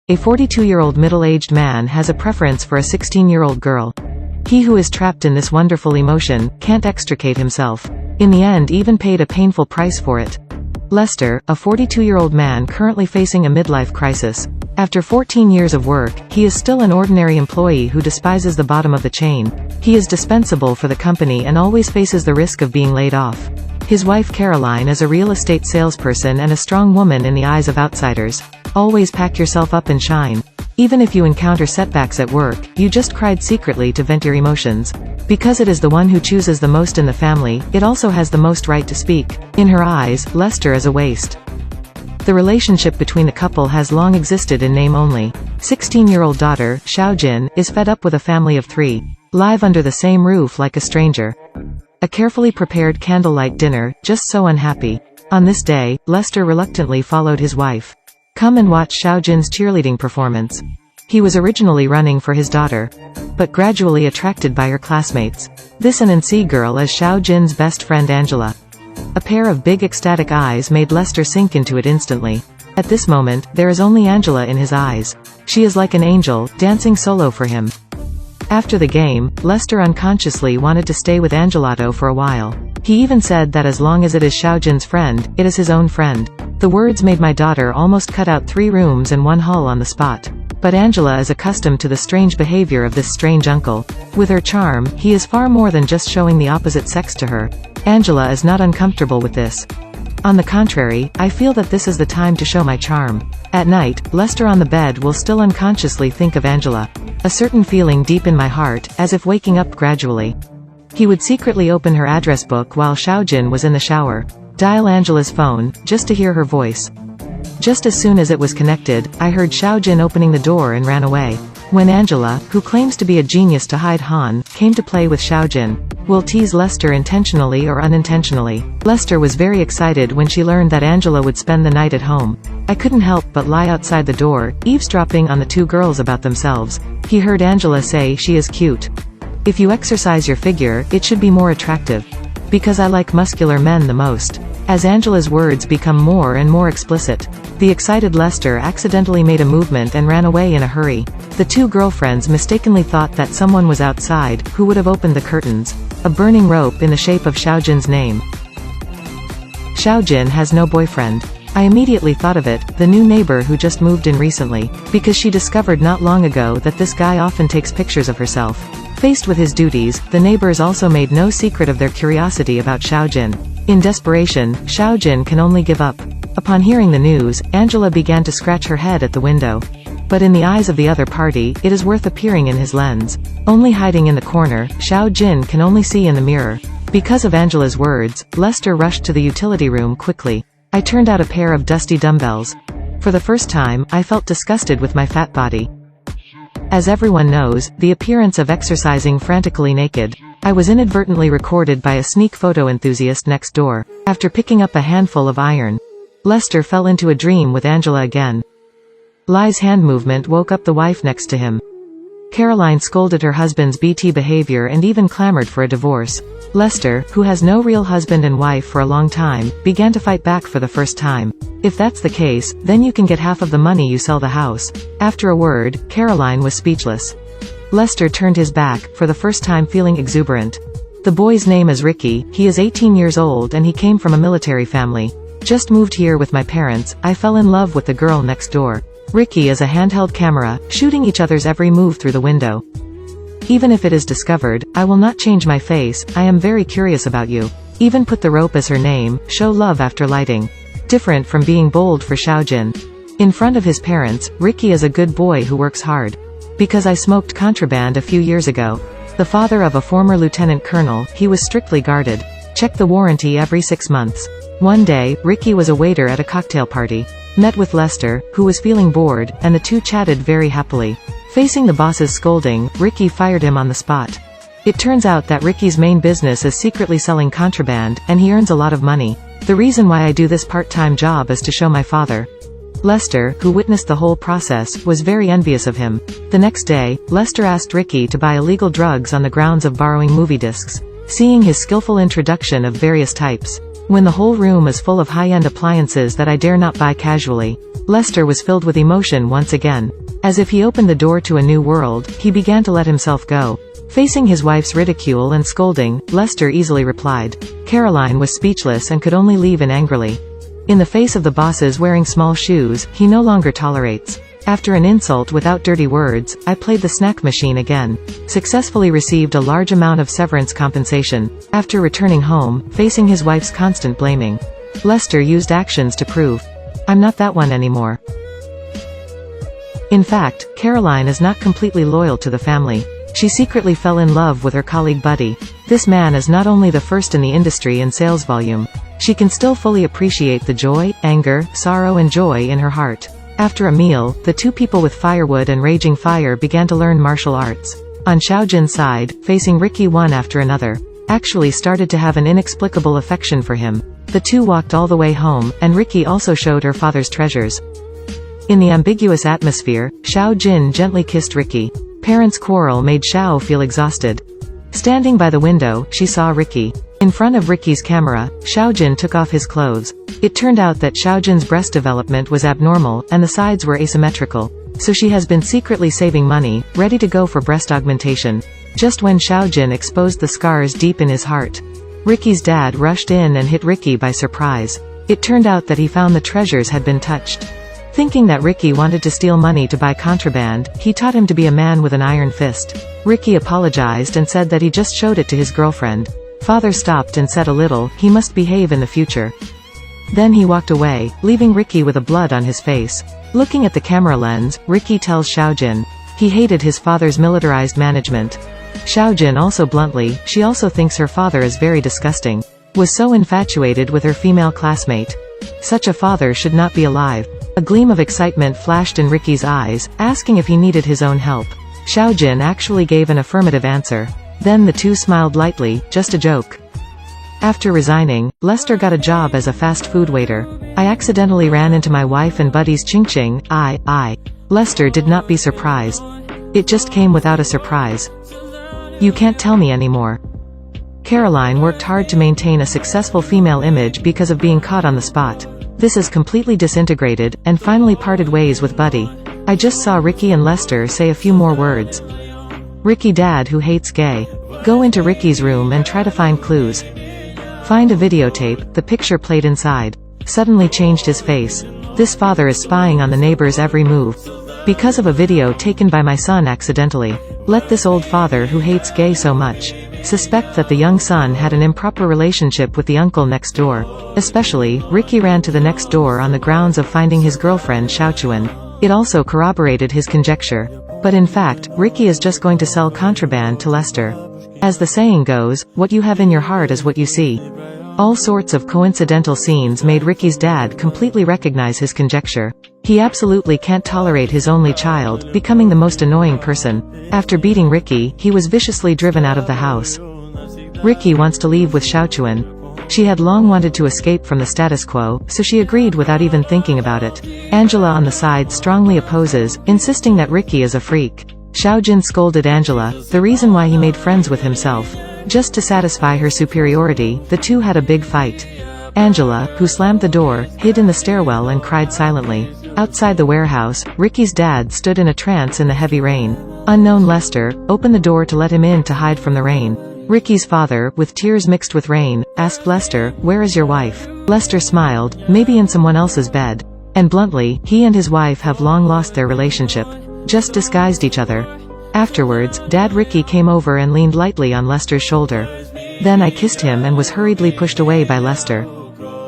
A 42-year-old middle-aged man has a preference for a 16-year-old girl. He who is trapped in this wonderful emotion can't extricate himself. In the end, even paid a painful price for it. Lester, a 42-year-old man currently facing a midlife crisis. After 14 years of work, he is still an ordinary employee who despises the bottom of the chain. He is dispensable for the company and always faces the risk of being laid off. His wife Caroline is a real estate salesperson and a strong woman in the eyes of outsiders. Always pack yourself up and shine. Even if you encounter setbacks at work, you just cried secretly to vent your emotions. Because it is the one who chooses the most in the family, it also has the most right to speak. In her eyes, Lester is a waste. The relationship between the couple has long existed in name only. 16-year-old daughter, Xiaojin, is fed up with a family of 3. Live under the same roof like a stranger. A carefully prepared candlelight dinner, just so unhappy. On this day, Lester reluctantly followed his wife. Come and watch Xiaojin's cheerleading performance. He was originally running for his daughter, but gradually attracted by her classmates. This Anansi girl is Xiaojin's best friend Angela. A pair of big ecstatic eyes made Lester sink into it instantly. At this moment, there is only Angela in his eyes. She is like an angel, dancing solo for him. After the game, Lester unconsciously wanted to stay with Angelato for a while. He even said that as long as it is Xiaojin's friend, it is his own friend. The words made my daughter almost cut out 3 rooms and 1 hall on the spot. But Angela is accustomed to the strange behavior of this strange uncle. With her charm, he is far more than just showing the opposite sex to her. Angela is not uncomfortable with this. On the contrary, I feel that this is the time to show my charm. At night, Lester on the bed will still unconsciously think of Angela. A certain feeling deep in my heart, as if waking up gradually. He would secretly open her address book while Xiaojin was in the shower. Dial Angela's phone, just to hear her voice. Just as soon as it was connected, I heard Xiaojin opening the door and ran away. When Angela, who claims to be a genius to hide Han, came to play with Xiaojin, will tease Lester intentionally or unintentionally. Lester was very excited when she learned that Angela would spend the night at home. I couldn't help but lie outside the door, eavesdropping on the 2 girls about themselves. He heard Angela say she is cute. If you exercise your figure, it should be more attractive. Because I like muscular men the most. As Angela's words become more and more explicit, the excited Lester accidentally made a movement and ran away in a hurry. The 2 girlfriends mistakenly thought that someone was outside, who would have opened the curtains. A burning rope in the shape of Xiaojin's name. Xiaojin has no boyfriend. I immediately thought of it, the new neighbor who just moved in recently, because she discovered not long ago that this guy often takes pictures of herself. Faced with his duties, the neighbors also made no secret of their curiosity about Xiaojin. In desperation, Xiaojin can only give up. Upon hearing the news, Angela began to scratch her head at the window. But in the eyes of the other party, it is worth appearing in his lens. Only hiding in the corner, Xiaojin can only see in the mirror. Because of Angela's words, Lester rushed to the utility room quickly. I turned out a pair of dusty dumbbells. For the first time, I felt disgusted with my fat body. As everyone knows, the appearance of exercising frantically naked. I was inadvertently recorded by a sneak photo enthusiast next door. After picking up a handful of iron, Lester fell into a dream with Angela again. Lai's hand movement woke up the wife next to him. Caroline scolded her husband's BT behavior and even clamored for a divorce. Lester, who has no real husband and wife for a long time, began to fight back for the first time. If that's the case, then you can get half of the money you sell the house. After a word, Caroline was speechless. Lester turned his back, for the first time feeling exuberant. The boy's name is Ricky, he is 18 years old and he came from a military family. Just moved here with my parents, I fell in love with the girl next door. Ricky is a handheld camera, shooting each other's every move through the window. Even if it is discovered, I will not change my face, I am very curious about you. Even put the rope as her name, show love after lighting. Different from being bold for Xiaojin. In front of his parents, Ricky is a good boy who works hard. Because I smoked contraband a few years ago. The father of a former lieutenant colonel, he was strictly guarded. Check the warranty every 6 months. One day, Ricky was a waiter at a cocktail party. Met with Lester, who was feeling bored, and the 2 chatted very happily. Facing the boss's scolding, Ricky fired him on the spot. It turns out that Ricky's main business is secretly selling contraband, and he earns a lot of money. The reason why I do this part-time job is to show my father. Lester, who witnessed the whole process, was very envious of him. The next day, Lester asked Ricky to buy illegal drugs on the grounds of borrowing movie discs. Seeing his skillful introduction of various types. When the whole room is full of high-end appliances that I dare not buy casually. Lester was filled with emotion once again. As if he opened the door to a new world, he began to let himself go. Facing his wife's ridicule and scolding, Lester easily replied. Caroline was speechless and could only leave in angrily. In the face of the bosses wearing small shoes, he no longer tolerates. After an insult without dirty words, I played the snack machine again. Successfully received a large amount of severance compensation. After returning home, facing his wife's constant blaming, Lester used actions to prove, I'm not that one anymore. In fact, Caroline is not completely loyal to the family. She secretly fell in love with her colleague Buddy. This man is not only the first in the industry in sales volume. She can still fully appreciate the joy, anger, sorrow and joy in her heart. After a meal, the two people with firewood and raging fire began to learn martial arts. On Xiaojin's side, facing Ricky one after another, actually started to have an inexplicable affection for him. The two walked all the way home, and Ricky also showed her father's treasures. In the ambiguous atmosphere, Xiaojin gently kissed Ricky. Parents' quarrel made Xiao feel exhausted. Standing by the window, she saw Ricky. In front of Ricky's camera, Xiaojin took off his clothes. It turned out that Xiaojin's breast development was abnormal, and the sides were asymmetrical. So she has been secretly saving money, ready to go for breast augmentation. Just when Xiaojin exposed the scars deep in his heart, Ricky's dad rushed in and hit Ricky by surprise. It turned out that he found the treasures had been touched. Thinking that Ricky wanted to steal money to buy contraband, he taught him to be a man with an iron fist. Ricky apologized and said that he just showed it to his girlfriend. Father stopped and said a little, he must behave in the future. Then he walked away, leaving Ricky with a blood on his face. Looking at the camera lens, Ricky tells Xiaojin he hated his father's militarized management. Xiaojin also bluntly, she also thinks her father is very disgusting. Was so infatuated with her female classmate. Such a father should not be alive. A gleam of excitement flashed in Ricky's eyes, asking if he needed his own help. Xiaojin actually gave an affirmative answer. Then the two smiled lightly, just a joke. After resigning, Lester got a job as a fast food waiter. I accidentally ran into my wife and Buddy's ching-ching, Lester did not be surprised. It just came without a surprise. You can't tell me anymore. Caroline worked hard to maintain a successful female image because of being caught on the spot. This is completely disintegrated, and finally parted ways with Buddy. I just saw Ricky and Lester say a few more words. Ricky dad who hates gay. Go into Ricky's room and try to find clues. Find a videotape, the picture played inside. Suddenly changed his face. This father is spying on the neighbor's every move. Because of a video taken by my son accidentally. Let this old father who hates gay so much suspect that the young son had an improper relationship with the uncle next door. Especially, Ricky ran to the next door on the grounds of finding his girlfriend Xiaochuan. It also corroborated his conjecture. But in fact, Ricky is just going to sell contraband to Lester. As the saying goes, what you have in your heart is what you see. All sorts of coincidental scenes made Ricky's dad completely recognize his conjecture. He absolutely can't tolerate his only child, becoming the most annoying person. After beating Ricky, he was viciously driven out of the house. Ricky wants to leave with Xiaochuan. She had long wanted to escape from the status quo, so she agreed without even thinking about it. Angela on the side strongly opposes, insisting that Ricky is a freak. Xiaojin scolded Angela, the reason why he made friends with himself. Just to satisfy her superiority, the two had a big fight. Angela, who slammed the door, hid in the stairwell and cried silently. Outside the warehouse, Ricky's dad stood in a trance in the heavy rain. Unknown Lester opened the door to let him in to hide from the rain. Ricky's father, with tears mixed with rain, asked Lester, "Where is your wife?" Lester smiled, maybe in someone else's bed. And bluntly, he and his wife have long lost their relationship. Just disguised each other. Afterwards, Dad Ricky came over and leaned lightly on Lester's shoulder. Then I kissed him and was hurriedly pushed away by Lester.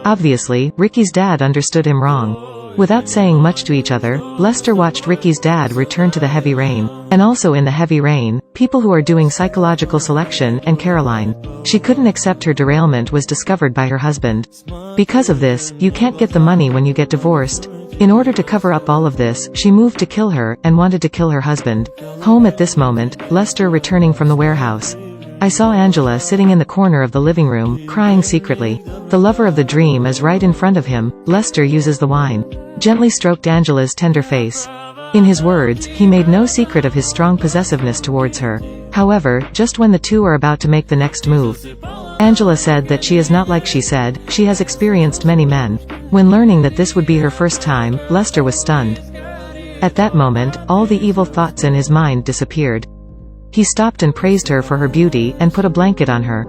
Obviously, Ricky's dad understood him wrong. Without saying much to each other, Lester watched Ricky's dad return to the heavy rain. And also in the heavy rain, people who are doing psychological selection, and Caroline. She couldn't accept her derailment was discovered by her husband. Because of this, you can't get the money when you get divorced. In order to cover up all of this, she moved to kill her, and wanted to kill her husband. Home at this moment, Lester returning from the warehouse. I saw Angela sitting in the corner of the living room, crying secretly. The lover of the dream is right in front of him. Lester uses the wine. Gently stroked Angela's tender face. In his words, he made no secret of his strong possessiveness towards her. However, just when the two are about to make the next move, Angela said that she is not like she said, she has experienced many men. When learning that this would be her first time, Lester was stunned. At that moment, all the evil thoughts in his mind disappeared. He stopped and praised her for her beauty, and put a blanket on her.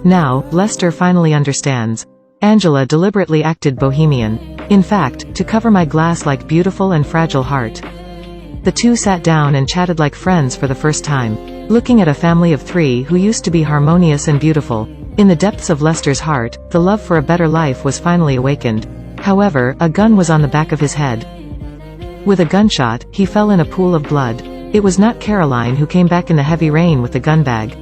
Now, Lester finally understands. Angela deliberately acted bohemian. In fact, to cover my glass-like beautiful and fragile heart. The two sat down and chatted like friends for the first time. Looking at a family of 3 who used to be harmonious and beautiful. In the depths of Lester's heart, the love for a better life was finally awakened. However, a gun was on the back of his head. With a gunshot, he fell in a pool of blood. It was not Caroline who came back in the heavy rain with the gun bag.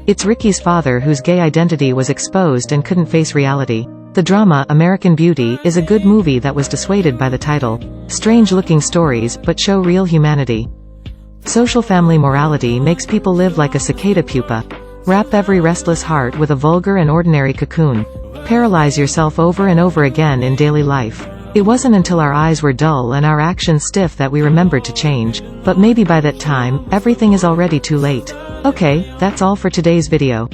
It's Ricky's father whose gay identity was exposed and couldn't face reality. The drama, American Beauty, is a good movie that was dissuaded by the title. Strange-looking stories, but show real humanity. Social family morality makes people live like a cicada pupa. Wrap every restless heart with a vulgar and ordinary cocoon. Paralyze yourself over and over again in daily life. It wasn't until our eyes were dull and our actions stiff that we remembered to change. But maybe by that time, everything is already too late. Okay, that's all for today's video.